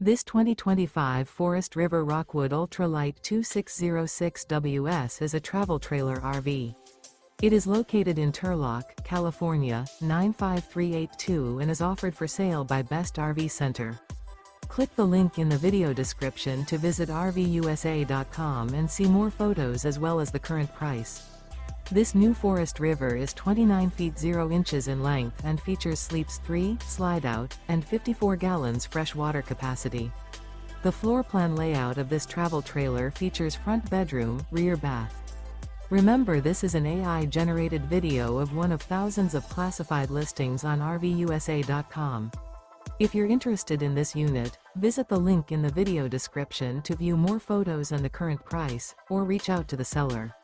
This 2025 Forest River Rockwood Ultralight 2606WS is a travel trailer RV. It is located in Turlock, California, 95382 and is offered for sale by Best RV Center. Click the link in the video description to visit RVUSA.com and see more photos as well as the current price. This new Forest River is 29 feet 0 inches in length and features sleeps 3, Slideout, and 54 gallons fresh water capacity. The floor plan layout of this travel trailer features front bedroom, rear bath. Remember, this is an AI-generated video of one of thousands of classified listings on RVUSA.com. If you're interested in this unit, visit the link in the video description to view more photos and the current price, or reach out to the seller.